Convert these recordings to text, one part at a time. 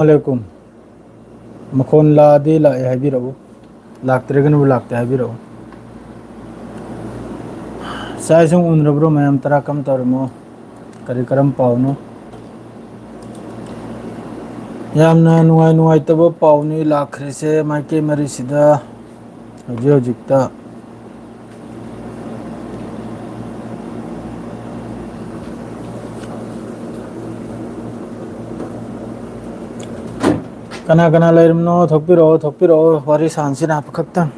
वालेकुम मखोन लादे लाए हाइबिरबो लाक्तरेगनु लाक्ते हाइबिरबो साइसुं उनरब्रो मयम तरा कम तरमो करी करम पावनो यामना नुआई नुआई तबो पावनी लाखरेसे माइके मरीसिदा हजि हजिकता कना कना लेरमनो थोकपिरो वारी सांसिना पखक्तन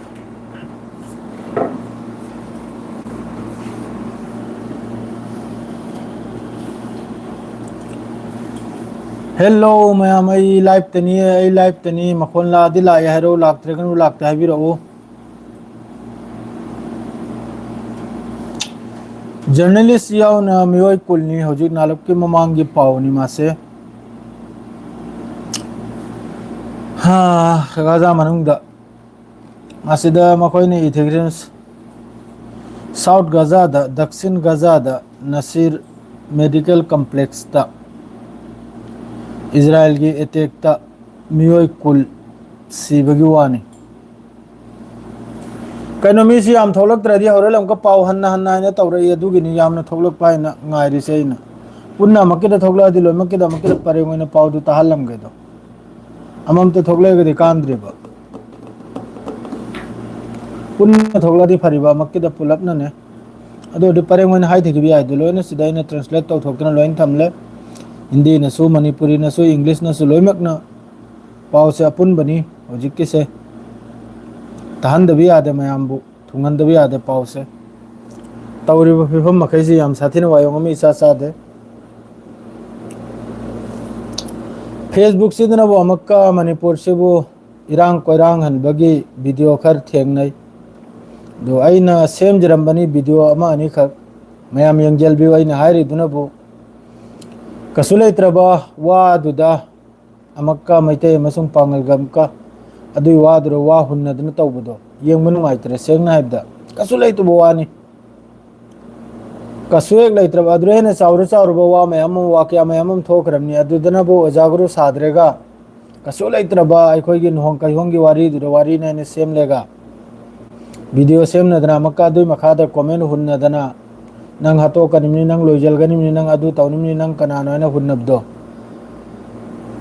हेलो मैम आई लाइव तनी मखोन लादी लाए हैरो लाक्तरेगनु लाक्ते हाइबिरबो जर्नलिस्ट यावना मियोय कुलनी हजिक नालपकी ममांगी पावनी मासे गाजा मनुंगदा मासिदा मखोयने इथिग्रेन साउथ गाजादा दक्षिण गाजादा नसीर मेडिकल कॉम्प्लेक्स ता इजराइल की अटैक ता मियोय कुल सिबगी वानी कनो मीसी याम थोलक्तरदि हौरेल अमका पाव हन्ना हन्ना हाइना तौरई अदुगिनि यामना थोलक पाइना ngairiसे ina punna makida thogla di lo makida parengoina pawdu tahallamgedo amamte thoglegedi kandriba punna thogla di phariba makida pulapna ne ado di parengoina haithigi bi aidu loina sida ina translate taw thokna loin thamle hindi na su manipuri na su english na su loimakna pawse apun bani hojikki se tahandabi ade mayambu thungandabi ade pawse tawriba fifam makhaisi yam sathina wayongami isa sade Facebook सिदना वो अमक्का मणिपुर से वो इरांग कोइरांग हनबगी video खर थेंगनै दो आइना same जरम्बनी video अमा अनि खक मयाम यंगजेल भी आइना हाइरि दुनबो कसुलेत्रबा वा दुदा अमक्का मैते मसुंग पांगल गमका अदुई वा दुरो वा हुन्ना दुन तौबदो येंग मनु माइत्रे सेंगना हाइबदा कसुलेतु बो वानी कसुएक लेत्रब अद्रेने चाउर चाउर वा मयाम वाक्या मयाम थोखरमनी अदुदना बो अजागरो सादरेगा कसु लेत्रब अखोइगी नोंग कहिहोंगी वारी दुरो वारी ने सेम लेगा वीडियो सेम नदना मक्का दुई मखादा कमेंट हुन्नदना नंग हतो कनिमनी नंग लोइजलगनिमनी नंग अदु तौनिमनी नंग कनानोना हुन्नबदो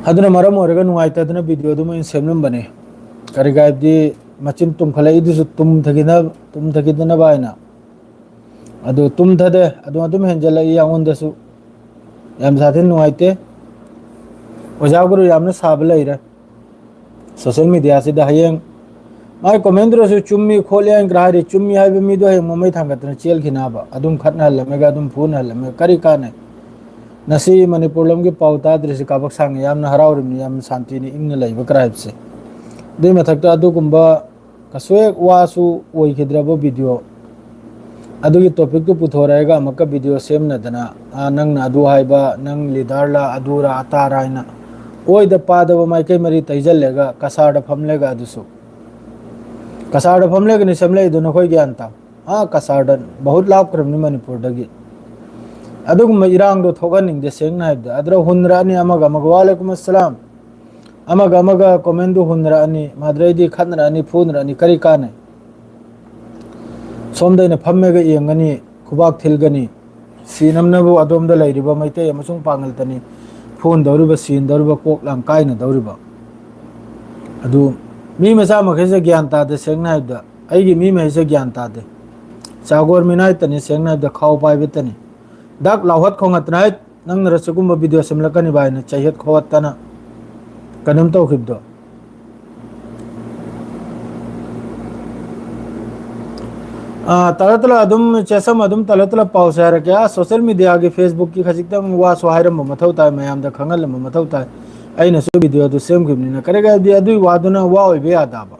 अदुना मरम ओरगा नुआइतदना वीडियो दुम इन सेमनम बने करिगाइबदी मचिन तुम खलै इदुसु तुम थगिदना बायना अदु तुम थदे अदुम हेंजलई यांगोंदसु याम साथिन नुआइते ओजागुरु यामना साब लैरे सोशल मीडिया से हयेंग माय कमेंद्रसु चुम्मी खोले ग्राहरी चुम्मी हाइबे मीदो हे ममै थांगतन चेल खिनाबा अदुम खतना हलमेगा अदुम फून हलमे करी काने नसी मणिपुर लमगी पाउता दृश्य काबक सांग यामना हरावरिमनी याम शांतिनी इंगना लैबा क्राइबसे दे मथक्ता अदुगुंबा कसोए वासु ओइखिद्रबो वीडियो अदुगी टॉपिक तो पुथोरेगा मक्का वीडियो सेम नदना नंग अदु हाइबा नंग लीडर ला अदुरा अतारा इना ओइ द पादब माइके मरी तैजलेगा कसाड़ फमलेगा अदुसु कसाड़ फमलेगा नि समले दु नखोय ज्ञानता कसाड़ बहुत लाभ करमनि मणिपुर दगी अदुगुम इरांग दो थोगनिंग दे सेंग नाइब अदर हुनरानी अमगा वालेकुम अस्सलाम अमगा कमेंट दु हुनरानी माद्रेदी खनरानी फूनरानी करी काने सोमदैना फम्मेगा येंगनी खुबाक थिलगनी सीनमनबो अदोमदा लैरिबा मैते अमसुंग पांगलतनी फोन दौरिबा सीन दौरिबा कोक लाम कायना दौरिबा अदु मी मसा मखैसे ज्ञान तादे सेंगनाइबदा आइगी मी मैसे ज्ञान तादे चागोर मिनाय तनी सेंगनाइबदा खाव पाइबेतनी दाक लावहत खोंगतनाय नंग रसगुम वीडियो समलकनी बायना चाहियत खोवतना कनम तौखिबदो तलतला अदुम चेसम अदुम तलतला पाउसे हर क्या सोशल मीडिया की फेसबुक की खजिकतम वा स्वाहायरम मथौ ताय मयाम द खंगल मथौ ताय अइना सु वीडियो दु सेम गिबनिना करेगा दि अदुई वादुना वा ओइबे आदाबा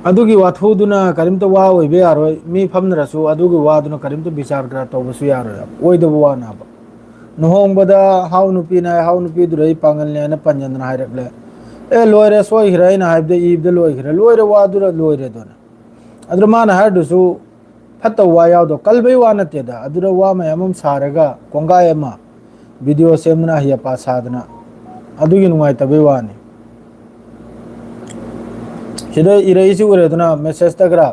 अदुगी वाथुदुना करिमतो वा ओइबे यारोय मी फमनरसु अदुगी वादुना करिमतो विचार करा तौबसु यारोय ओइदबो वानाबा नोहोंगबदा हाउ नुपी दुरई पांगलने ना पंजनना हायरकले ए लोयरे सोय हिराइना हाइबदे ईबदे लोय हिरा लोयरे वादुरा लोयरे दोना अदर माना हरदुसु फत्ता वा यावदो कलबे वा नतेदा अदुरा वा मयामम सारगा कोंगाय अमा वीडियो सेमना हिया पा सादना ꯑꯗꯨꯒꯤ ꯅꯨꯡꯉꯥꯏꯇꯕꯩ ꯋꯥꯅꯤ ꯁꯤꯗ ꯏꯔꯛꯏꯁꯤ ꯎꯔꯦꯗꯅ ꯃꯦꯁꯦꯖꯇ ꯈꯔ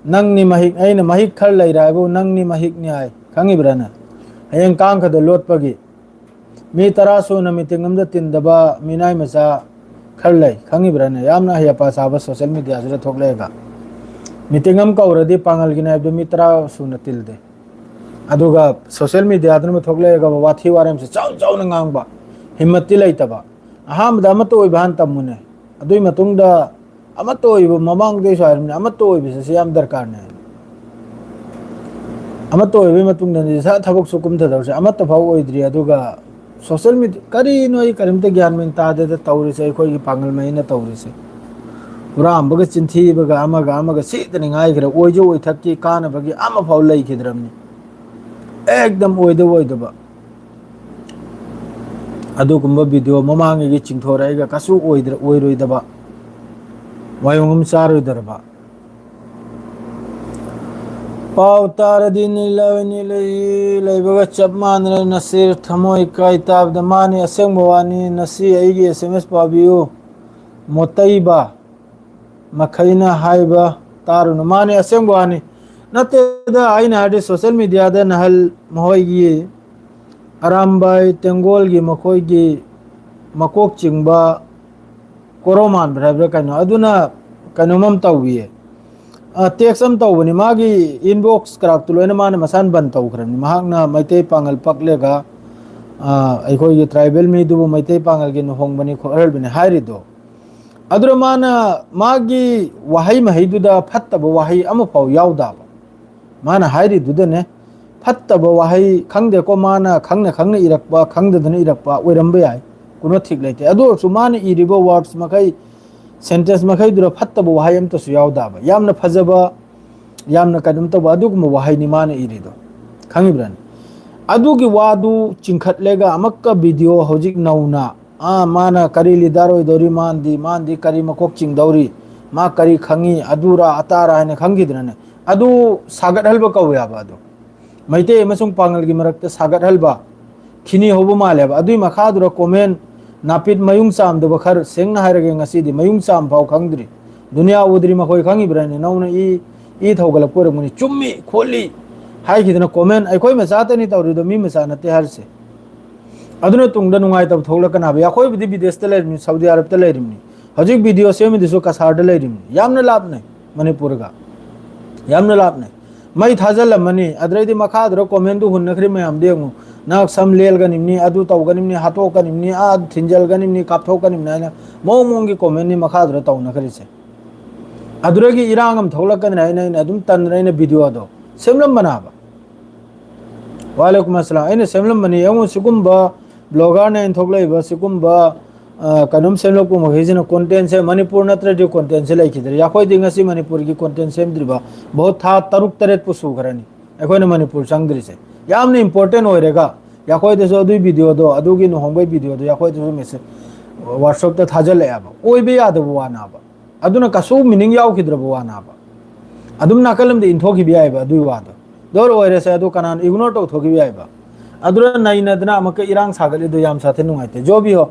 ꯅꯪꯅꯤ ꯃꯍꯤꯛ ꯑꯩꯅ ꯃꯍꯤꯛ ꯈꯔ ꯂꯩꯔꯦ ꯍꯥꯏꯕꯨ ꯅꯪꯅꯤ ꯃꯍꯤꯛꯅꯤ ꯍꯥꯏ ꯈꯪꯉꯤꯕ꯭ꯔꯥꯅ ꯍꯌꯦꯡ ꯀꯥꯡꯈꯗ ꯂꯣꯠꯄꯒꯤ ꯃꯤ 10 ꯁꯨꯅ ꯃꯤꯇꯤꯡ ꯑꯃꯗ ꯇꯤꯟꯗꯕ ꯃꯤꯅꯥꯏ ꯃꯆꯥ खर लै खंगीब्राने यामना हयपा साबा सोशल मीडिया से थोकलेगा मीटिंग हम कौरदी पांगल गिना मी 10 सुना तिलदे अदुगा सोशल मीडिया दन थोकलेगा वाथी वारम से चाउ चाउ न ngang ba हिम्मती लेतबा अहमद अमतो इबान तमुने अदुई मतुंगदा अमतो इब ममांग दे सारने अमतो इब से याम दरकार ने अमतो इब मतुंगदा सा थबक सुकुम थदरसे अमत फाव ओइद्री अदुगा सोशल मीडिया करी नोई करिमते ज्ञान में तादे तौरिसे कोई पांगल में तौरिसे पूरा अम्बग चिंथीबग अमग सीतनी गायग्रे ओइजो ओइथक्की कानबगी अम फाव लैखिद्रमनी एकदम ओइदबा अदुगुम्बा वीडियो ममांगी चिंथोराइगा कसु ओइरोइदबा वायोंगम चारोइदरबा पाव तारदी नीलबगा चप मानरे नसीर थमोई काई ताबद मानी असेंग वानी नसी अइगी SMS पाबियो मोतैबा मखैना हाइबा तारुन मानी असेंग वानी नतेदा आइना हादे सोशल मीडिया दा नहल मोइगी अरामबाई तेंगोल गी मखोइगी मकोक चिंगबा कोरोमान ब्राइब्रा कनो अदुना कनोमम तौविए टेक्सम तौबनी मागी इनबॉक्स क्राक तुलोना माने मसान बन तौखरनी महाकना मैते पांगल पकलेगा अखोई ट्राइबल मी दुबु मैते पांगल गे नहोंगबनी खोरलबनी हारिदो अदुर माना मागी वहाई महिदुदा फत्तब वहाई अमफाव यावदाब माना हारिदुदने फत्तब वहाई खंगदे को माना खंगने इरकपा खंगदने इरकपा ओइरंबे याय कुनो ठीक लेते अदुरसु माना इरिबो वर्ड्स मखै सेंटेंस मखै दुर फत्तब वहाई अमतसु यावदाब यामना फजबा यामना कदम तब अदुगुम वहाई नि माना इरिदो खंगिब्रन अदुगी वादु चिंखटलेगा अमक्का वीडियो हौजिक नौना माना करी लीडर ओइदोरी मानदी करी मकोक चिंगदौरी मा करी खंगी अदुरा अतारा है खंगिद्रने अदु सागत हलबा कौयाबा अदु मैते अमसुंग पांगल गी मरक्ता सागत हलबा खिनी होबो मालेबा अदुई मखादुरा कमेंट नापित मयुंग चामदब खर सेंगना हारगे ngasidi मयुंग चाम फाव खंगद्री दुनिया उद्री मखोय खंगिब्राने नौना ई थौगल पोरमनि चुम्मी खोली हाइखिदना कमेंट अखोय मचातनी तौरिदो मी मचा नते हरसे अदुना तुंगदा नुंगाय तब थौलकनाबे अखोय बिदि विदेशते लेरिमनि सऊदी अरब लेरिमनि हजिक वीडियो सेमिदिसो कसारदा लेरिमनि यामना लाभनै मणिपुरगा यामना लाभनै मै थाजलमनि अद्रैदि मखादुरा कमेंट दु हुन्नखरि मयाम देंगु नाक सम लेलगनिमनि अदु तौगनिमनि हातोकनिमनि आ थिंजलगनिमनि कापथोकनिमनि आइना मोंगी कमेंट नि मखादुरा तौनखरिसे अदुरगी इरांगम थौलकन आइना अदुम तनरैना वीडियो दो सेमलम बनाबा वालेकुम अस्सलाम आइना सेमलम बनि यंगु सिगुम्बा ब्लॉगर ने थोकलेबा सिगुम्बा कनुम सेमलोकु मखैजना कंटेंट से मणिपुर नत्रदि कंटेंट से लाइखिद्रे याखोय दिंगसी मणिपुर की कंटेंट सेमद्रिबा बहुत था तरुक तरेत पुसुखरनी अखोयना मणिपुर संगद्रिसे यामने इंपोर्टेंट होइरेगा याखोय देसो दुई वीडियो दो अदुगी नहोंगबै वीडियो दो याखोय देसो मेसे व्हाट्सएप ता थाजलयाबा ओइबे यादबो वानाबा अदुना कसु मीनिंग यावखिद्रबो वानाबा अदुम नाकलमदे इंथोखिबि यायबा दुई वादो दोर ओइरेसे अदु कनान इग्नोर तौथोखिबि यायबा अदुरा नैनदना अमक इरांग सागलिदो याम साथे नुंगाइते जो भी हो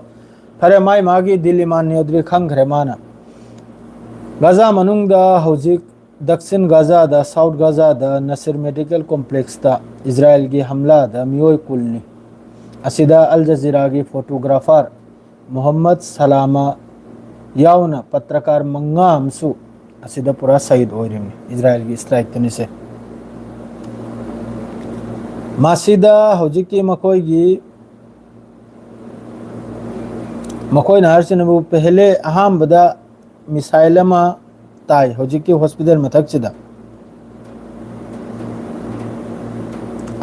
फरे माई मागी दिल्ली मान नेद्री खंगरे माना गाजा मनुंगदा हौजिक दक्षिण गाजा दा साउथ गाजा दा नसीर मेडिकल कॉम्प्लेक्स दा इजराइल की हमला दा मियोय कुलनी असिदा अल जजीरा की फोटोग्राफर मोहम्मद सलामा यावना पत्रकार मंगा हमसु असिदा पूरा शहीद होइरिमनि इजराइल की स्ट्राइक तनि से मासिदा हौजिकी मखोय नारसिनबु पहले अहामबदा मिसाइल अमा ताई हौजिकी हॉस्पिटल मथक्सिदा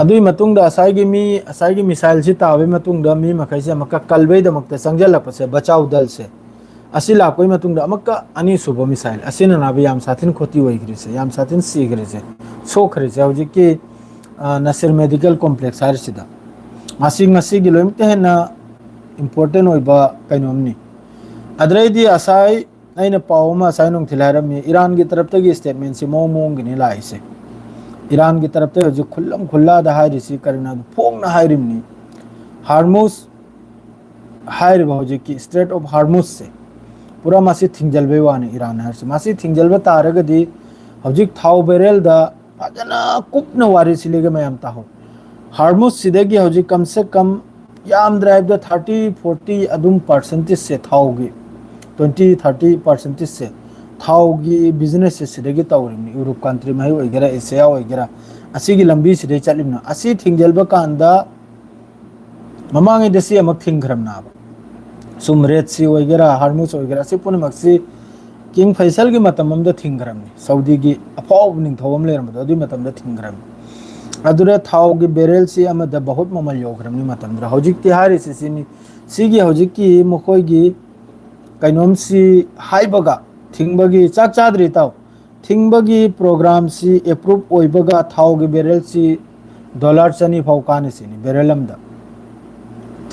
अदुई मतुंगदा असाइगी मिसाइल सि ताबे मतुंगदा मी मखैसे मक्का कलबेद मक्ता संजलपसे बचाव दल से असि लाकोय मतुंगदा मक्का अनि सुबो मिसाइल असिना नाबे याम साथिन खोती होइग्रिसे याम साथिन सिग्रिसे सोखरिसे हौजिकी नसीर मेडिकल कॉम्प्लेक्स हारसिदा ngasi loimte hena important oiba kainomni adreidi asai aina pawma asai nong thilaram iran gi taraf tagi statement si mong gi ni laise iran gi taraf te ju khullam khulla da hairi si karina phong na hairimni harmus हाइरिबा हौजिकी strait of Hormuz से पूरा मासी थिंगजलबे वाने Iran हरसे मासी थिंगजलबे तारगदी हौजिक थाव बेरेल दा फजना कुपना वारी सिलेगे मयाम ताहो हार्मुज सिदेगी हौजिक कम से कम याम ड्राइव द 30-40 अदुम परसेंटेज से थावगी 20-30% से थावगी बिजनेस से सिदेगी तौरिमनी यूरोप कंट्री में होइगेरा एशिया होइगेरा असीगी लंबी सिदे चलिमना असी थिंगजलबे कांदा ममांगे दसी अमक थिंगरमना सुम रेड सी वगैरह हार्मुज वगैरह से पुनमक्सी किंग फैसल की मतम थिंगरमनी सऊदी की अफाव निंथौम लेरमदो अदुई मतम थिंगरमनी अदुरे थाव की बेरेल से अमद बहुत ममल योगरमनी मतम हौजिक तिहारी से सिगी हौजिक की मखोई की कैनोम सी हाइबगा थिंगबगी चाक चाद्री ताव थिंगबगी प्रोग्राम सी अप्रूव ओइबगा थाव की बेरेल सी डॉलर चनी फाव काने सिनी बेरेल अमदा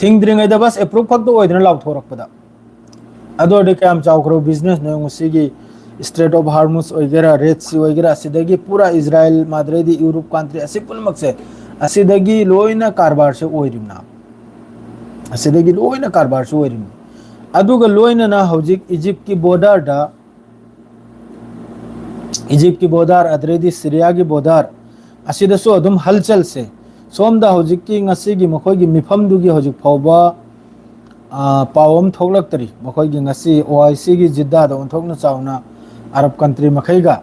थिंगद्रिंग बस एप्रूव फक्त ओइदना लाउथोरकपदा अदोडे काम चाउक्रो बिजनेस ने उसीगी स्ट्रेट ऑफ हार्मुज वगैरह रेड सी वगैरह असिदगी पूरा इजराइल माद्रेदी यूरोप कंट्री असि पुनमक्से असिदगी लोइना कारबार से ओइरिमना असिदगी लोइना कारबार से ओइरिम अदुगा लोइना ना हौजिक इजिप्ट की बॉर्डर अद्रेदी सीरिया की बॉर्डर असिदसो अदुम हलचल से सोमदा हौजिकी ngasi मखोगी मिफमदुगी हौजिक फावबा पावम थोलक्तरी मखोगी ngasi OIC की जिद्दा दा उनथोकना चावना अरब कंट्री मखैगा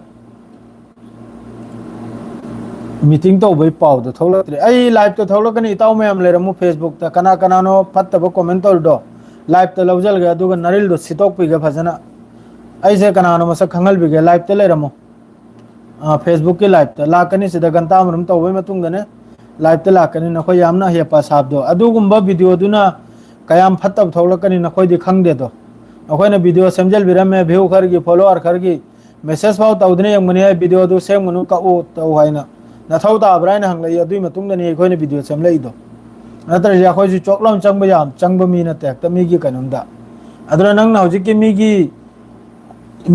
मीटिंग तो बई पाव द थोलक्तरी आई लाइव तो थोलकनी इताव मैम लेरमु फेसबुक ता कना कनानो फत्तब कमेंट तोरदो लाइव तो लवजल गया दुगा नरिल दो सितोक पिगे फजना ऐसे कनानो मसक खंगल बिगे लाइव तो लेरमु फेसबुक की लाइव तो लाकनी सिदा गंता मरम तो बई मतुंग दने लाइव ते लाकनी नखोय यामना हेपा साबदो अदुगुम्बा वीडियो दुना कयाम फत्तब थोलकनी नखोय दि खंगदे दो नखोयना वीडियो समझल बिरमे व्यू खरगी फॉलोअर खरगी मेसेज फाव तौदने यंगमने वीडियो दु सेमगनु का ओ तौ हाइना नथौ ताब्रायना हंगलै अदुई मतुंगदनी एखोयना वीडियो सेमलैदो नतर जे अखोय जु चोकलम चंगबा याम चंगबा मी नते त मीगी कनुंदा अदुरा नंगना हौजिकि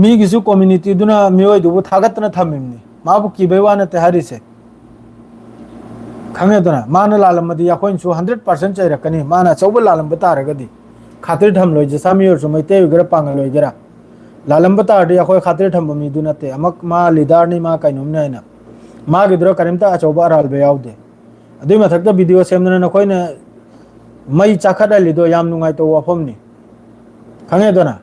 मीगी सु कम्युनिटी दुना मियोय दुबु थागतना थमिमनी माबु किबै वा नते हारिसे खंगेदना माना लालमदी याखोइनसु 100% चैरकनी माना चौबा लालम बतारगदी खातिर थम लोय जसा मियोर सु मैते उगरा पांगल लोयगरा लालम बतारदि याखोय खातिर थम मी दुनते अमक मा लीडर नि मा काइनुम नाइना मा गिद्रो करिमता अचौबा रालबे यावदे अदुई मथकता वीडियो सेमना नखोइना मई चाखदा लिदो याम नुंगाइ तो वाफमनी खंगेदना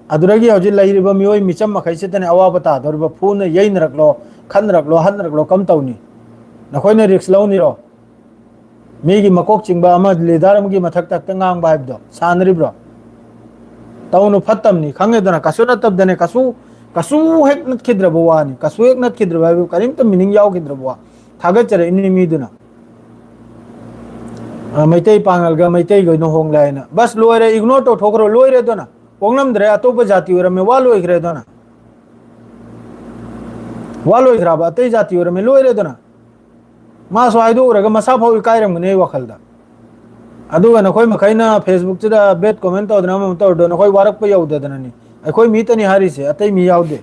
अदुरगी हौजि लैरिबा मियोय मिचम मखैसे तने अवाबा तादरबा फुना यैनरकलो खनरकलो हनरकलो कम तौनी नखोइना रिक्स लौनिरो मीगी मकोक चिंगबा अमा लीडर अमगी मथक तक तंगांग बाइबदो सानरिब्रो तौनु फत्तमनी खंगेदना कसु नतबदने कसु हेक नत खिद्रबो वानी कसु हेक नत खिद्रबा करिम त मीनिंग याव खिद्रबो थागचरे इनि मीदुना मैतै पांगलगा मैतै गनो होंगलायना बस लोयरे इग्नोर तो ठोकरो लोयरे दोना होंगलमद्रे अतोप जाति ओरमे वा लोयग्रे दोना वा लोयग्राबा अतै जाति ओरमे लोयरे दोना मा स्वाइदो उरगा मसा फाव इकायरमगने वखलदा अदुगा नखोय मखैना फेसबुक चिदा बेट कमेंट तौदना म तौदो नखोय वारक प यौददननी अखोय मीतनी हारिसे अतै मी यावदे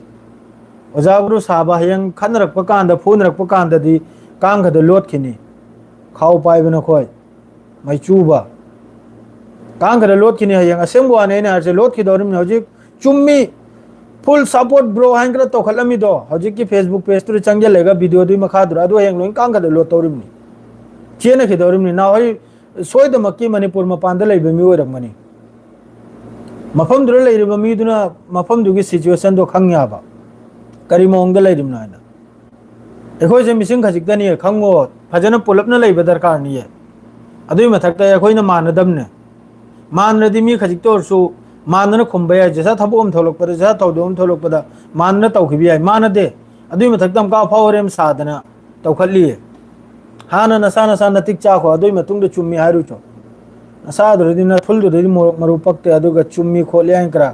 ओजाबरु साबा हयंग खनरक प कांदा फुनरक प कांददी कांगद लोटखिनी खाव पाइबन नखोय मैचूबा कांगद लोटखिनी हयंग असेंबवाने ने हरसे लोटखिदोरिम हौजिक चुम्मी फुल सपोर्ट ब्रो हैंकर तो खलमी दो हौजिक की फेसबुक पेज तुर चंगे लेगा वीडियो दुई मखादुरा दो हेंग लोइन कांगद लो तौरिमनी चेना खिदोरिमनी ना होय सोयदमक्की मणिपुर मपानदा लैबे मी ओइरमनी मफम दुर लैरिबा मी दुना मफम दुगी सिचुएशन दो खंगयाबा करी मोंगदा लैरिमना ना एखोय जे मिसिंग खजिकदनी खंगो फजना पुलपना लैबे दरकार निये अदुई मथकता एखोयना मानदमने मानरदि मी खजिकतोरसु मानना खुंबया जैसा थबोम थोलकपदा जैसा थौदोम थोलकपदा मानना तौखिबि याय मानदे अदुई मथकतम का फावरेम सादना तौखलिए हाना नसा नसा नतिक चाखो अदुई मतुंग चुम्मी हारुचो नसादुरदि न थुलदुरदि मरु पक्ते अदुगा चुम्मी खोले अंकरा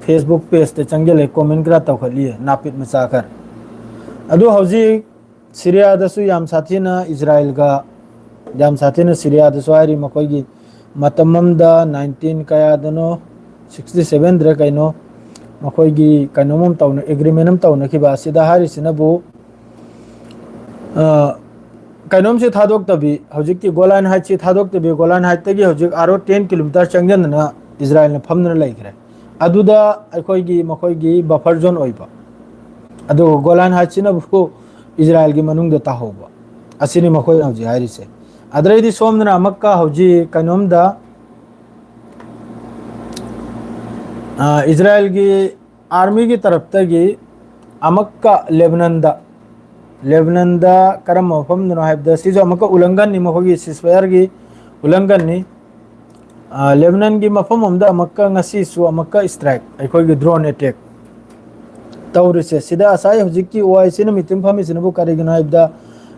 फेसबुक पेज ते चंगेले कमेंट करा तौखलिए नापित मचाकर अदु हौजी सीरिया दसु याम साथीना इजराइल गा याम साथीना सीरिया दसु आरी मकोगी मतममदा 19 कयादनो 67 द्रे कइनो मखोगी कइनोमम तौन एग्रीमेंट तौन खिबा सिदा हारिसिनबु कईनोम से थादोक तभी हजिक की गोलान हाइट से थादोक तभी गोलान हाइट तक हजिक आरो 10 किलोमीटर चंगन इजराइल ने फमन लेख्रे अदुदा अखोगी मखोगी बफर जोन ओइबा अदो गोलान हाइट से नबु इजराइल की मनुंग दे ताहोबा असिनी मखोई हजि हाइरिसे अदरैदी सोमना अमक्का हजि कईनोम दा इजराइल की आर्मी की तरफ तक अमक्का लेबनान दा करम मफम नो हाइबदा सिजो अमक्का उल्लंघन नि मखोगी सिसफायर की उल्लंघन नि लेबनान की मफम अमदा अमक्का ngasi सु अमक्का स्ट्राइक अखोगी ड्रोन अटैक तौरिसे सिदा असाई हजिकी ओआईसी न मिटिंग फमी सिनबु करिगनो हाइबदा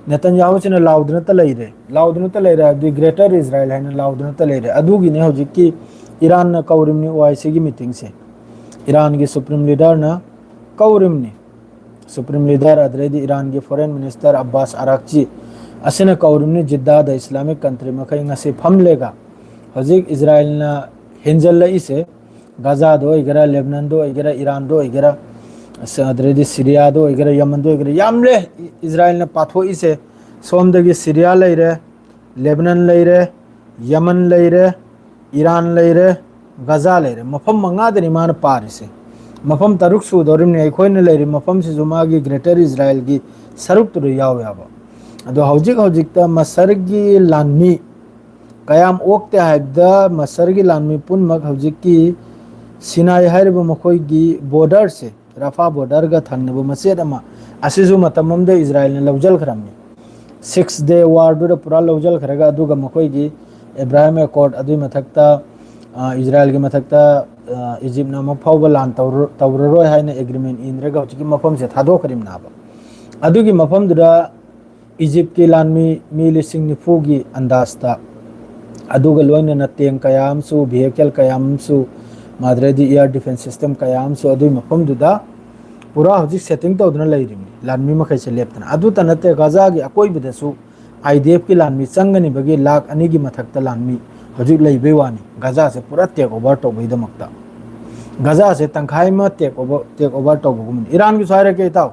नेतन्याहु सिना लाउदन त लेरे अदि ग्रेटर इजराइल हैन लाउदन त लेरे अदुगी ने हजिकी ईरान न कौरिमनी ओआईसी की मीटिंग से ईरान की सुप्रीम लीडर न कौरिमनी सुप्रीम लीडर अदरेदी ईरान की फॉरेन मिनिस्टर अब्बास अराक्ची असिना कौरिमनी जिद्दा द इस्लामिक कंट्री मखै ngasi फमलेगा हजिक इजराइल न हेंजल इसे गाजा दो इगरा लेबनान दो इगरा ईरान दो इगरा अदरेदी सीरिया दो इगरा यमन दो इगरा यामले इजराइल न पाथो इसे सोमदगी सीरिया लेरे लेबनान लेरे यमन लेरे ईरान लेरे गाजा लेरे मफम मंगादनी मान पारिसे मफम तरुक सुदोरिमने अखोइने लेरे मफम से जुमागी ग्रेटर इजराइल की सरुक तुर याव याबा अदो हौजिक मसरगी लानमी कयाम ओक्ते हाइबदा मसरगी लानमी पुनमक हौजिकी सिनाई हाइरब मखोइगी बॉर्डर से रफा बॉर्डर गा थंगनबो मसेद अमा असिजु मतममदे इजराइल ने लवजल खरमनी 6 डे वार दु पूरा लवजल खरगा अदुगा मखोइगी इब्राहिम अकॉर्ड अदुई मथक्ता इजराइल की मथक्ता इजिप्ट न मफावबा लान तौररोय हाइना एग्रीमेंट इनरगा हौजिकी मफम से थादोखरिम नाबा अदुगी मफम दुरा इजिप्ट की लानमी मी लिसिंग निफुगी अंदाजता अदुगा लोइना टेंक कयामसु व्हीकल कयामसु माद्रेदी एयर डिफेंस सिस्टम कयामसु अदुई मफम दुदा पूरा हौजिक सेटिंग तौदना लेरिमि लानमी मखै से लेपतना अदु तनते गाजा की अकोइबदसु आईडीएफ की लानमी चंगनी बगी लाख अनि की मथक्ता लानमी हौजिक लेबे वानी गाजा से पूरा टेक ओवर तौबैदमक्ता गाजा से तंखाई में टेक ओवर तौबगुम ईरान की सारे के ताऊ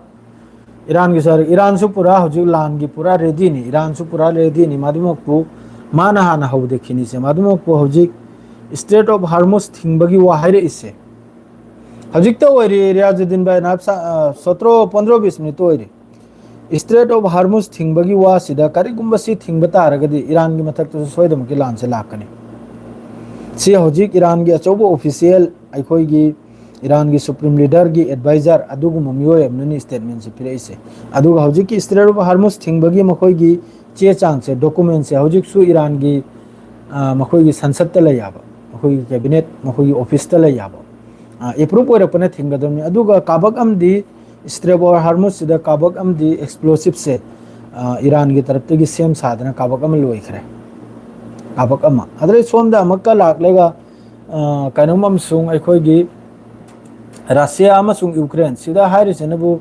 ईरान की सारे ईरान सु पूरा हौजिक लान की पूरा रेडी नि ईरान सु पूरा रेडी नि मादुमकपु माना हाना हौ देखिनी से मादुमकपु हौजिक स्टेट ऑफ हार्मोस थिंगबगी वाहाइरे इसे हजिक तो ओइरे रियाजुद्दीन भाई नाब 17-15-20 मिनट ओइरे स्टेट ऑफ हार्मोस थिंगबगी वा सिदा करिगुम्बसी थिंगबा तारगदी ईरान की मथक तो सोइदम की लान से लाकनी सी हजिक ईरान की अचौबो ऑफिशियल अखोइगी ईरान की सुप्रीम लीडर की एडवाइजर अदुगु ममियोय अमनी स्टेटमेंट से फिरेइसे अदुगा हजिक की स्टेट ऑफ हार्मोस थिंगबगी मखोइगी चे चांग से डॉक्यूमेंट से हजिक सु ईरान की मखोइगी संसद त लयाबा मखोइगी कैबिनेट मखोइगी ऑफिस त लयाबा एप्रूव ओरपने थिंगदमनि अदुगा काबक अमदी स्ट्रेट ऑफ हार्मोस सिदा काबक अमदी एक्सप्लोसिव से ईरान की तरफ तगी सेम साधना काबक अम लोइखरे काबक अमा अदरे सोमदा अमक्का लाकलेगा कनोम अमसुंग अखोइगी रशिया अमसुंग यूक्रेन सिदा हाइरिसेनबु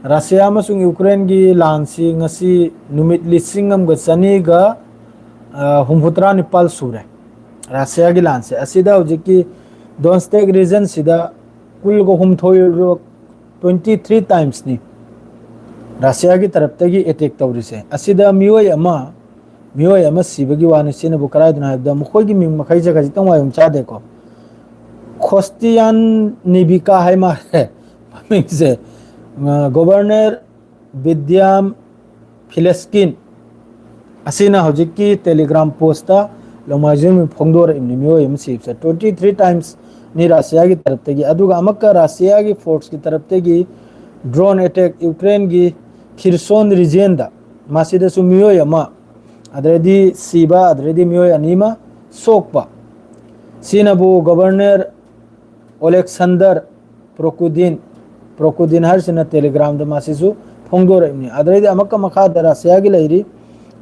रशिया अमसुंग यूक्रेन की लानसी ngasi नुमित लिसिंग अमगा चनीगा हुमहुत्रा निपाल सुरे रशिया की लान से असिदा हजिकी डोन्स्टेक रीजन सिदा कुल को हुमथोय 23 टाइम्स नि रशिया की तरफ तगी अटैक तौरिसे असिदा मियोय अमा सिबगी वाने सिनबु कराइदना हाइबदा मखोइगी मिंग मखै जगह जितंग वायम चादेको खोस्टियान निबिका है मा है मिंग से गवर्नर विद्याम फिलेस्किन असिना हजिकी टेलीग्राम पोस्टा लोमाजिम फोंदोर इमनिमियो एम सिप्स 23 टाइम्स नि रशिया की तरफ तगी अदुगा अमक्का रशिया की फोर्स की तरफ तगी ड्रोन अटैक यूक्रेन की खिरसोन रीजन दा मासिदा सुमियो यमा अदरेदी सीबा अदरेदी मियो अनीमा सोकपा सिनबु गवर्नर ओलेक्सेंडर प्रोकुदिन हर सिना टेलीग्राम द मासिसु फोंदोर इमनि अदरेदी अमक्का मखा द रशिया की लैरी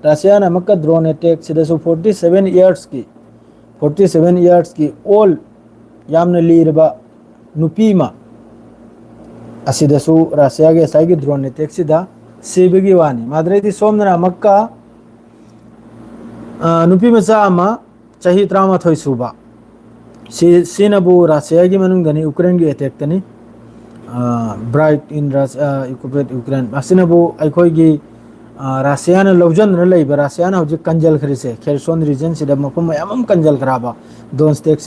रशिया ने अमक्का ड्रोन अटैक सिदसु 47 इयर्स की ओल यामन लीरबा नुपीमा असिदसु रशिया के साइगी ड्रोन अटैक सिदा सेबगी वानी माद्रेदी सोमना अमक्का नुपी मचा अमा चाही 38 सुबा सिनबु रशिया की मनुंग दनी यूक्रेन की अटैक तनी ब्राइट इन यूक्रेन असिनबु अखोइगी रासिया लौजन लेब रासिया हजिक कंजल खरीसे खेरसोन रीजन से मफम मैम कंजल खराब दोनस्टेक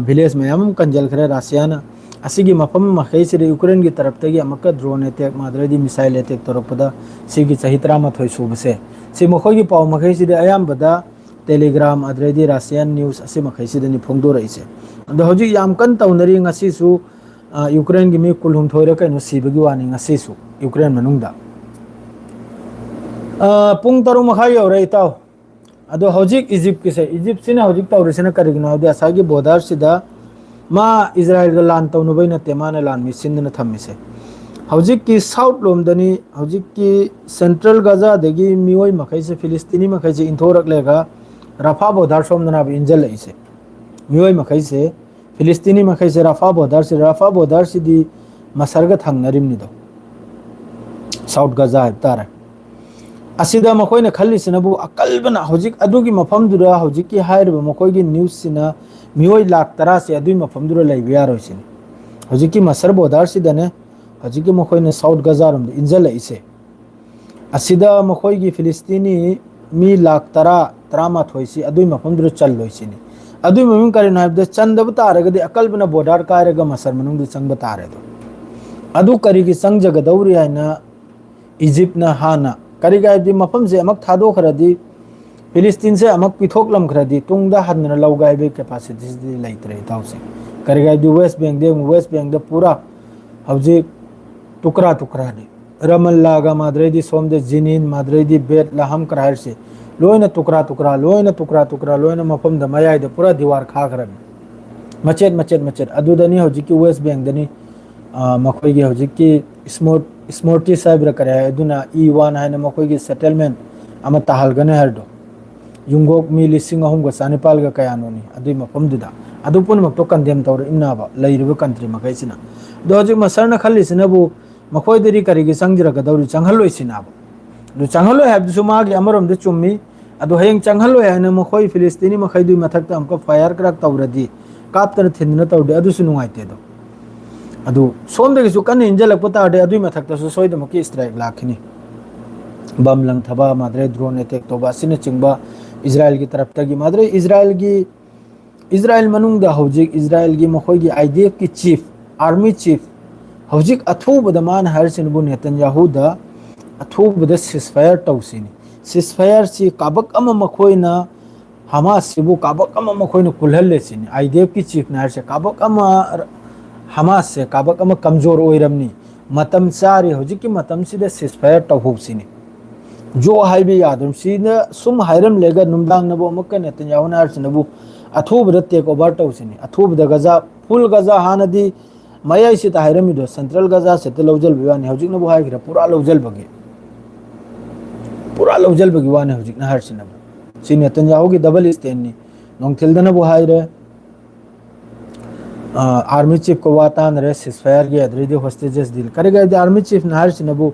विलेज मैम कंजल खरे रासिया मफम मखई यूक्रेन की तरफ ड्रोन अटैक माद्रेदी मिसाइल अटैक तौरपद चाही 13 सूबसे मखोई पाव मखई अयाबद टेलीग्राम अद्रेदी रासियन न्यूज़ असी मखई फोंदोरइसे हजिक याम कन तौनरी यूक्रेन की मी कुलहुम थोर कहीं सिबगी वानी यूक्रेन मनुंगदा पुंग तरु मखा यौरे इताव अदो हजिक इजिप्ट किसे इजिप्ट सिना हजिक तौरसिना करिगनो अदो असागी बॉर्डर सिदा मा इजराइल का लान तौनुबै नते माने लान मी सिंदना थम्मिसे हजिक की साउथ लोमदनी हजिक की सेंट्रल गाजा देगी मियोय मखै से फिलिस्तीनी मखै से इंथोरक लेगा रफा बॉर्डर सोमदना अब इंजल इसे मियोय मखै से फिलिस्तीनी मखै से रफा बॉर्डर से दी मसरग थंगनरिमनि दो साउथ गाजा है तारे असिदा मखोइना खल्लिसिनबु अकलबना हजिक अदुगी मफमदुरा हजिकी हाइरबा मखोइगी न्यूज़ सिना मियोय लाख 13 से अदुई मफमदुरा लैबा यारोइसिनि हजिकी मसर बॉर्डर सिदने हजिकी मखोइना साउथ गाजा रोम इंजल इसे असिदा मखोइगी फिलिस्तीनी मी लाख 13 से अदुई मफमदुरा चल्लोइसिनि अदुई ममिंग करिन हाइबदे चंदब तारगदि अकलबना बॉर्डर कायरगा मसर मनुंगदि चंगब तारेदो अदु करिगी संगजगदौरी हाइना इजिप्ट ना हाना करीगायदी मफम से अमक थादो खरदी फिलिस्तीन से अमक पिथोकलम खरदी तुंगदा हदना लौगायबे कैपेसिटी से लेतरे ताउसे करीगायदी वेस्ट बैंक द पूरा हौजे टुकरा ने रमल्लागा माद्रेदी सोमदे जिनिन माद्रेदी बेत लहम करार से लोइना टुकरा लोइना मफम द मयाय द पूरा दीवार खा खरन मचेत अदुदनी हौजिकी वेस्ट बैंक दनी मखोइगे हौजिकी स्मोर्टी साइबर करे अदुना E1 है मखोइगी सेटलमेंट अमा ताहलगने हरदो युंगोक मी 3,400 गा कयानोनी अदुई मफमदुदा अदु पुनमक तो कंडेम तौर इन्नाबा लैरिबा कंट्री मखैसिना दो हजिक मसरना खल्लिसिनबु मखोइदरी करिगी संगजरगदौरी चंगहलोइसिनाबा दु चंगहलोय हाबदुसु मागी अमरोमदे चुम्मी अदु हयंग चंगहलोय हायना मखोइ फिलिस्तीनी मखैदुई मथक्ता अमका फायर क्रक तौरदी कापतना थिनना तौरदे अदुसु नुंगाइतेदो अदु सोमदगिसु कन इंजलक पताडे अदुई मथक्तासु सोइदमकी स्ट्राइक लाखिनी बम लंगथबा माद्रे ड्रोन अटैक तोबा सिने चिंगबा इजराइल की तरफ तगी माद्रे इजराइल मनुंगदा हौजिक इजराइल की मखोइगी IDF की चीफ आर्मी चीफ हौजिक अथुबदा मान हरसिनबु नेतन्याहुदा अथुबदा सिसफायर तौसिनी सिसफायर सी काबक अमा मखोइना हमास सिबु काबक अमा मखोइना कुलहल्लेसिनी IDF की चीफ ना हरसे काबक अमा हमास से काबक अमा कमजोर ओइरमनी मतम चारी हौजिकी मतम सिदा सिसफायर तौहौसिनी जो हाइबे यादम सीना सुम हाइरम लेगा नुमदांग नबो अमक्का नेतन्याहु ना हरसिनबु अथुबदा टेक ओवर तौसिनी अथुबदा गजा फुल गजा हानदी मयाई से हाइरमिदो सेंट्रल गजा से लौजल बिवानी हौजिक नबो हाइग्रा पूरा लौजल बगी वाने हौजिक ना हरसिनबु सी नेतन्याहु की डबल स्टैंड नि नोंथिलदनबो हाइरे आर्मी चीफ को वातान रे सिसफायर के अद्रेदी होस्टेजेस डील करेगा आर्मी चीफ ना हरसिनबु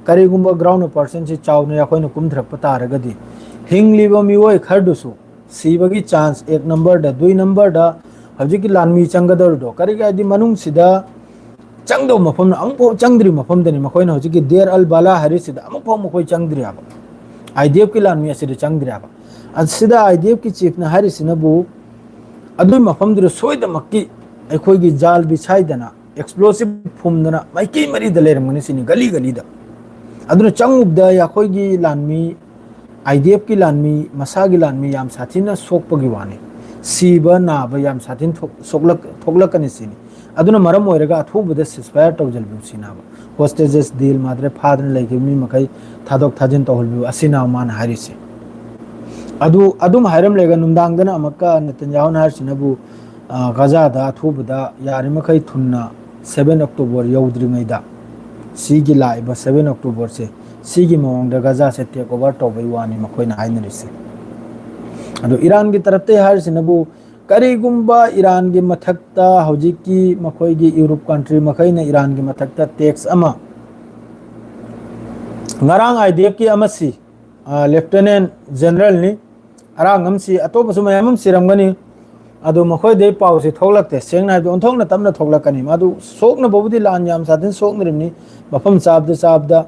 करीगुंबा ग्राउंड पर्सन से चावने याखोइना कुमथरक पतारगदी हिंगलिबो मिवोय खरदुसु सीबगी चांस 1 नंबर दा 2 नंबर दा हजिकी लानमी चंगदर दो करीगा दि मनुंग सिदा चंगदो मफम अमपो चंगद्री मफम दनी मखोइना हजिकी देर अल बाला हरि सिदा अमपो मखोइ चंगद्री आबा IDF की लानमी असिदा चंगद्री आबा असिदा IDF की चीफ ना हरि सिनबु अदुई मफम दुर सोइदमक्की अखोइगी जाल बिछाइदना एक्सप्लोसिव फुमदना माइकी मरी द लेरमनी सिनी गली दा अदुना चंगुबदा याखोइगी लानमी IDF की लानमी मसागी लानमी याम साथिना सोकपगी वाने सीबा नाबा याम साथिन थोकलकनी सिनी अदुना मरम ओइरगा अथुबदा सिसफायर तौजलबु सिनाबा होस्टेजेस डील माद्रे फादन लैगे मी मखै थादोक थाजिन तौहलबु असिना मान हारिसे अदुम हाइरम लेगा नुमदांगदना अमक्का नेतन्याहु ना हरसिनबु गजादा अथुबदा यारिमखै थुन्ना 7 अक्टोबर यौद्रिङैदा सीगी लाइबा 7 अक्टोबर से सीगी मौंगदा गजा से टेक ओवर तौबै वानी मखोइना हाइनरिसे अदो ईरान की तरफ ते हरसिनबु करीगुंबा ईरान की मथक्ता हौजिकी मखोइगी यूरोप कंट्री मखैना ईरान की मथक्ता टैक्स अमा ngarang IDF की अमसी लेफ्टिनेंट जनरल नि अरांगमसी अतोपसु मयामम सिरमगनी अदो मखोय दे पाव से थोलकते सेंगना हाइबो ओंथोंगना तमना थोलकनी मादु सोकना बबुदी लान याम साथिन सोकनरिमनी मफम चाबदा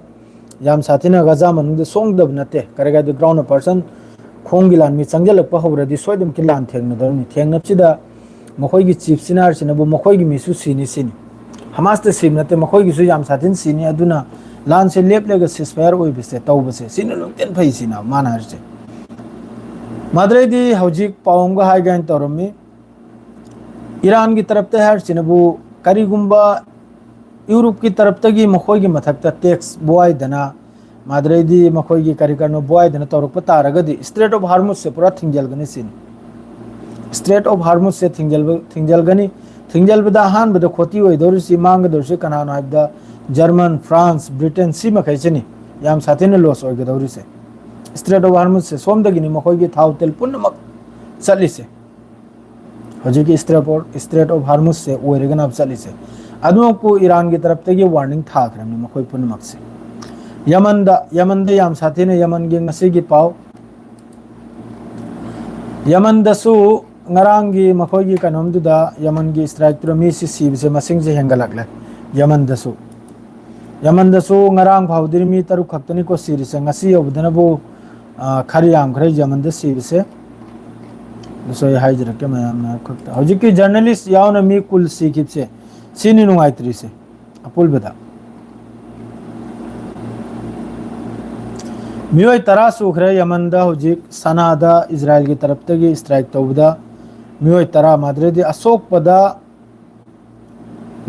याम साथीना गजा मनुंग सोंगदब नते करेगा द ग्राउंड पर्सन खोंगी लान मी चंगलक हौरदी सोदम कि लान थेंगनदरनी थेंगनपसिदा मखोई चीफ सिनार सिनबु मखोई मिसु सिनी सिनी हमास ते सिम नते मखोई गिसु याम साथिन सिनी अदुना लान से लेपलेगा सिस्फायर ओइबसे तौबसे सिन लुंगतेन फै सिना माना हरसे माद्रेदी हौजिक पावंगा हाई गाइन तौरमी ईरान की तरफ ते हर सिनबु करीगुंबा यूरोप की तरफ तगी मखोई की मथकता टैक्स बुआई दना माद्रेदी मखोई की करिकरनो बुआई दना तौरप तारगदी स्ट्रेट ऑफ हार्मुज से पूरा थिंगजलगनी सिन स्ट्रेट ऑफ हार्मुज से थिंगजलगनी थिंगजलबदा हान बदा खोती ओइ दोरसी मांग दोरसी कनानो हाबदा जर्मन फ्रांस ब्रिटेन सी मखैचनी याम साथेने लॉस ओइ गदौरी से स्ट्रेट ऑफ हार्मुज से सोमदगिनी मखोई की थाव तेल पुनमक चली से हजी की स्ट्रेट ऑफ हार्मुज से ओइरगन अब चली से अदुमकु ईरान की तरफ तगी वार्निंग थाखरमनी मखोई पुनमक से यमन याम साथेने यमन की ngasi की पाव यमन दसु ngaranggi makhoigi kanomduda yaman gi strike pro mi si sibse masing je hengalakle yaman dasu ngarang phawdir mi taru khaktani ko sirise ngasi obdana bu khari am khare yaman da sibse so ye hajra ke mayam na khakta hojiki journalist yauna mi kul sikipse sini nungaitri se apul bada मियोय तरा Sukhre Yemen दा होजिक सना दा Israel की तरफ तगी strike तौबदा मियोय तरा माद्रेदी अशोक पदा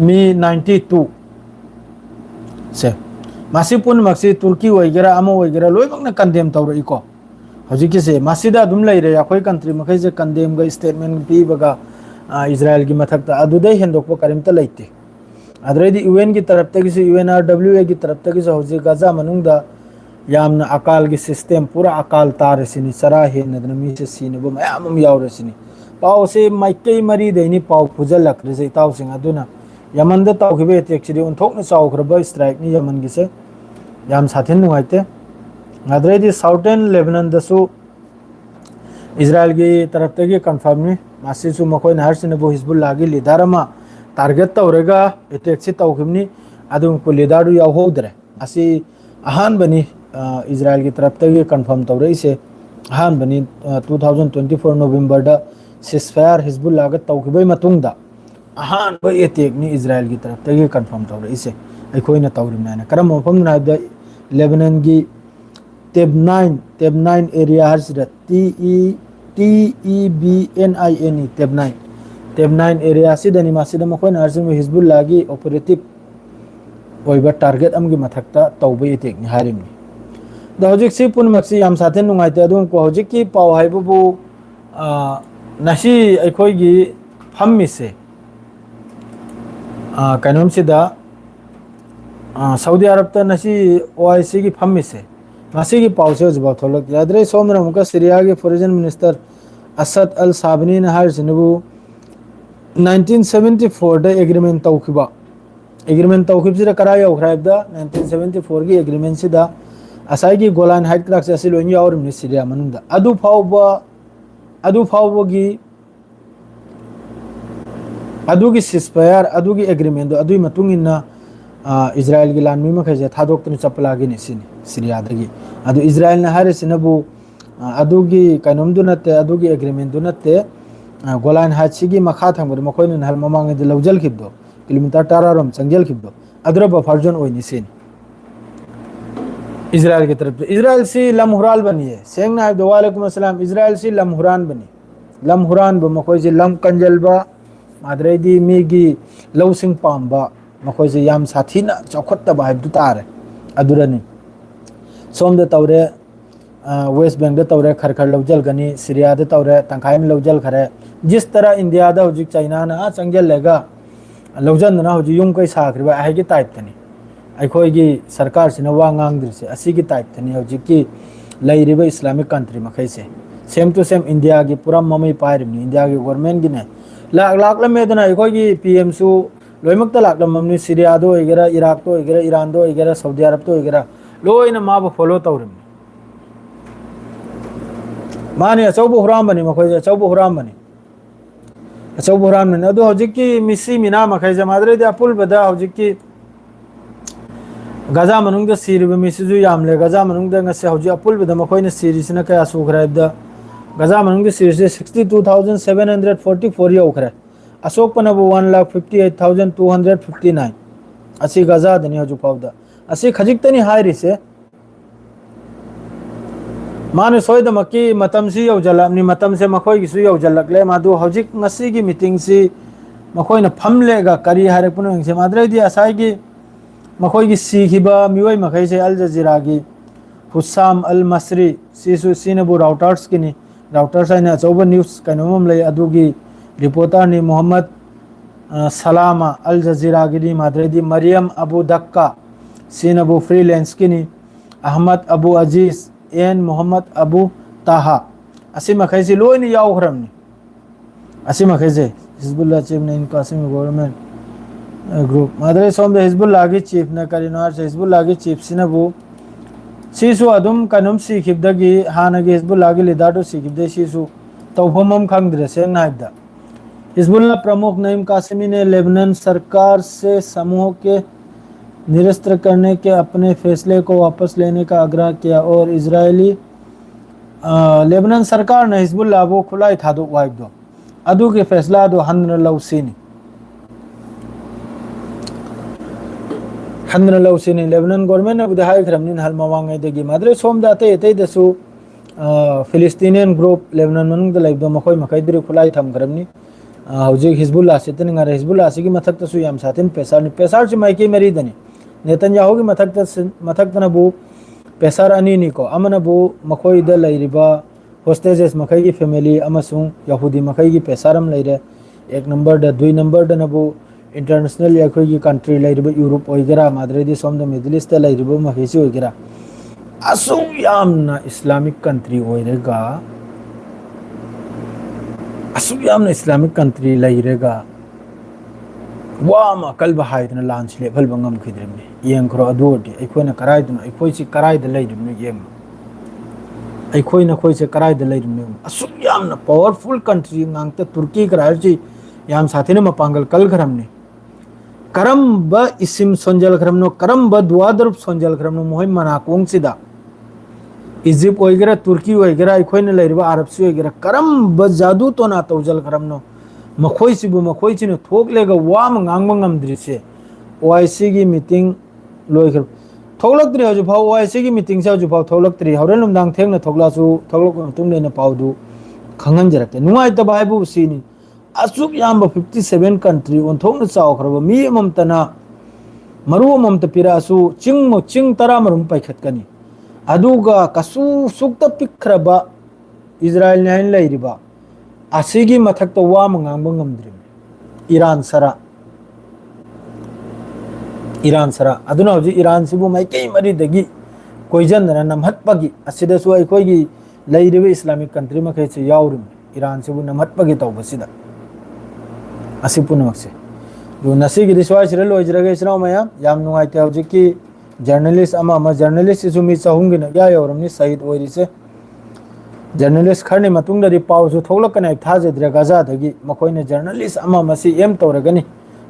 मी 92 से मासिपुन मक्सी तुर्की वगैरह अमो वगैरह लोइमकना कंडेम तौर इको होजिकी से मासिदा दुम लैरे अखोय कंट्री मखै जे कंडेम गा स्टेटमेंट पीबगा इजराइल की मथकता अदुदै हेंदोकपो करिमता लैते अद्रेदी यूएन की तरफ तगी से यूएनआरडब्ल्यूए की तरफ तगी से होजिक गाजा मनुंगदा यामना अकाल की सिस्टम पूरा अकाल तारसिनी सरा हेनदन मी से सीनबो मयाम यावरसिनी पाव से माइकई मरी देनी पाव पुजलक रिजे ताव सिंग अदुना यमन द ताव खिबे टेक्सिडी उनथोकना चावखरबा स्ट्राइक नि यमन गिसे याम साथिन नुवाइते अद्रेदी साउथर्न लेबनान दसु इजराइल की तरफ तगी कंफर्म नि मासिसु मखोय नहरसिनबो हिजबुल्लाह की लीडर मा टारगेट तौरगा अटैक से तावखिबनी अदुम को लीडर याव होदरे असि अहान बनी इजराइल की तरफ तक कंफर्म तौर से अहान बनी 2024 नवंबर दा सिस्फायर हिजबुल्लाह का तौखिबै मतुंगदा अहान ब अटैक नि इजराइल की तरफ तक कंफर्म तौर से अखोइना तौरिमना करम मफम नायदा लेबनान की टेब 9 एरिया हरसिदा TEBNIN टेब 9 एरिया सिदनी मासिदा मखोइना हरसिम हिजबुल्लाह की ऑपरेटिव ओइबा टारगेट अमगी मथकता तौबै अटैक नि हारिमनि द हजिक सि पुनमक्सी याम साथे नुंगाइते अदुम को हजिक की पाव हाइबु नसी अखोइगी फम्मिसे कनोम सिदा सऊदी अरब ता नसी ओआईसी की फम्मिसे मासी की पाव से जब थोलक यादरे सोमरा मुका सीरिया के फॉरेन मिनिस्टर असद अल साबनी ने हर सिनबु 1974 द एग्रीमेंट तौखिबा एग्रीमेंट तौखिबसिदा कराय औखराइबदा 1974 की एग्रीमेंट सिदा असाई की गोलान हाइट क्लास से लोइन यावरमनि सीरिया मनुंदा अदु फावबगी अदुगी सिस्फायर अदुगी एग्रीमेंट अदुई मतुंगिना इजराइल की लानमी मखैजे थादोक्तनि चपलागिनि सिनि सीरियादगी अदु इजराइल ना हारिसिनबु अदुगी कनोमदु नते अदुगी एग्रीमेंट दु नते गोलान हाइट सिगी मखा थंबर मखोइन नहल ममांगदि लौजल खिबदो किलोमीटर 18 रोम चंगल खिबदो अद्रब फर्जन ओइनि सिनि इजराइल की तरफ इजराइल से लमहुराल बनी है सेंगना है वालेकुम अस्सलाम इजराइल से लमहुरान बनी लमहुरान ब मखोय से लम कंजलबा माद्रेदी मीगी लौसिंग पांबा मखोय से याम साथीना चौखत्तबा है दुतारे अदुरनी सोमदे तौरे वेस्ट बंगाल तौरे खरखर लौजल गनी सीरिया दे तौरे तंखाय में लौजल खरे जिस तरह इंडिया दा हुजिक चाइना ना चंगल लेगा लौजन ना हुजि युम कै साखरिबा है की टाइप तनी अखोई सरकार से वा गांगद्रिसे असिगी टाइप तनी हजिकी लैरिबा इस्लामिक कंट्री मखै से सेम टू सेम इंडिया की पूरा ममई पाइरमनी इंडिया की गवर्नमेंट की ने लाख लमेदना अखोई पीएम सु लोइमक्ता लाख लममनी सीरिया दो वगैरह इराक तो वगैरह ईरान दो वगैरह सऊदी अरब तो वगैरह लोइना माब फॉलो तौरमनी माने अचौब हुराम बनी मखै अचौब हुराम बनी अचौब हुराम ने अदो हजिकी मिसी मिना मखै माद्रे दे अपुल बदा हजिकी Gaza manungda siriba misisu yamle Gaza manungda ngase hauji apulbida makoina sirisina kaya sukra ibda Gaza manungda sirise 62,744 yaukre Asok panabu 1,58,259 asi Gaza dani haju pawda asi khajiktani hairi se Manu soida maki matam si yaujalak ni matam se makoi gisu yaujalak le madu hojik ngasi gi meeting si makoi na phamle ga kari hare puno ngse madre di asai gi makoi gi sikhiba miwai makai se Al Jazeera gi Hussam Al Masri sisu sinabu routers kini routers aina choba news kanomam le adu gi reporter ni Muhammad Salama Al Jazeera gi ni madre di Maryam Abu Dakka sinabu freelance kini Ahmad Abu Aziz and Muhammad Abu Taha asima khaisi loini yaw khramni asima khaise Hizbullah chief na in Qasim government group madre som the Hizbullah gi chief na karinar Hizbullah gi chief sinabu sisu adum kanum si khibdagi hana gi Hizbullah gi leader do si khibde sisu tawfamam khangdre se naibda Hezbollah प्रमुख नईम कासिमी ने Lebanon सरकार से समूह के निरस्त करने के अपने फैसले को वापस लेने का आग्रह किया और इजरायली लेबनान सरकार ने हिजबुल्लाह वो खुलाई था दो वाइब दो अदू के फैसला दो हन्न लौसीनी लेबनान गवर्नमेंट ने बुधाई खरमनिन हल मवांगे देगी माद्रे सोम दाते एते दसु फिलिस्तीनियन ग्रुप लेबनान मनुंग द लाइब दो मखोय मखैदरी खुलाई थम खरमनी हौजिक हिजबुल्लाह से तन ngare हिजबुल्लाह से की मथक तसु याम साथिन पेसार से माइके मरी दनी नेतन्याहू की मथक तना बु पेसार अनि नि को अमन बु मखोय द लैरिबा होस्टेजेस मखै की फैमिली अमसुंग यहूदी मखै की पेसारम लैरे एक नंबर द दुई नंबर द नबु इंटरनेशनल याखै की कंट्री लैरिबा यूरोप ओइगरा माद्रेदी सोम द मिडल ईस्ट लैरिबा मखैसी ओइगरा असु यामना इस्लामिक कंट्री ओइरेगा असुयामना इस्लामिक कंट्री लैरेगा वामा कलबा हाइदना लांच लेवल बंगम खिद्रमने येंखरो अदोडी अखोयना कराइदना अखोयसी कराइद लैरिबने येंग अखोयना खोयसे कराइद लैरिबने असुयामना पावरफुल कंट्री ngang तुर्की कराइची याम साथिने मपांगल कल खरमने करम ब इसिम सोंजल खरमनो करम ब दुआदर सोंजल खरमनो मोहि मनाकोंग सिदा इजिप्ट ओइगरा तुर्की ओइगरा अखोयना लैरिबा अरब से ओइगरा करम ब जादू तो ना तौजल खरमनो मखोई सिबु मखोई चिनो थोकलेगा वाम ngang ngamdrise ओआईसी की मीटिंग लोइखर थोलक्त्रि हजु फाव ओआईसी की मीटिंग से हजु फाव थोलक्त्रि हौरेन लुमदांग थेंगना थोकलासु थोलक तुम लेना पावदु खंगन जरते नुआइ त बाइबु सीनी असुक याम 57 कंट्री ओनथोंग चावखरबा मी ममतना मरु ममत पिरासु चिंग तरा मरुम पाइखतकनी अदुगा कसु सुक्त पिखरबा इजराइल नाइन लैरिबा असिगी मथक तो वाम ngang ngamdrim इरान सरा अदुना हजि इरान सिबु माइके मरी दगी कोइजन ना नमहतपगी असिदसु अखोयगी लैरिबे इस्लामिक कंट्री मखै से यावरुम इरान सिबु नमहतपगी तौबसिदा असिपुनमक्से दु नसिगी रिसवाय सिरे लोइजरगे इसना मया याम नुगाइते हजि की जर्नलिस्ट अमा जर्नलिस्ट इजु मी चाहुंगी ना या यावरुमनि शहीद ओइरिसे जर्नलिस्ट खरने मतुंग दरि पावसु थोलकना थाजेद्रे गाजा दगी मखोयने जर्नलिस्ट अमा मसी एम तौरगनी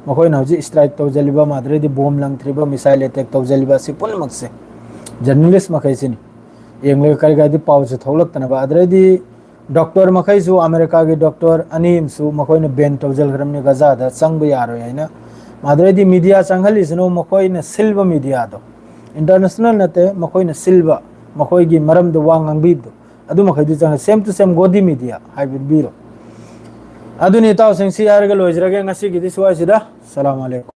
मखोयना हजि स्ट्राइक तौजलिबा माद्रेदी बॉम्ब लंगथ्रिबा मिसाइल अटैक तौजलिबा सिपुन मक्से जर्नलिस्ट मखैसिनी एंगले करगादि पावसु थोलकतना बाद्रेदी डॉक्टर मखैसु अमेरिका के डॉक्टर अनीमसु मखोयने बेन तौजल खरमने गाजा दा संग यारो हैना माद्रेदी मीडिया संगलिसनो मखोयने सिल्वा मीडिया दो इंटरनेशनल नते मखोयने सिल्वा मखोयगी मरम दो वांगंगबिदो अदु मखैदि जंग सेम टू सेम गोदी मीडिया हाइब्रिड बीरो अदुनि ताव संसी यारगा लोइजरगे ngasi gidi suwaisida assalamu alaikum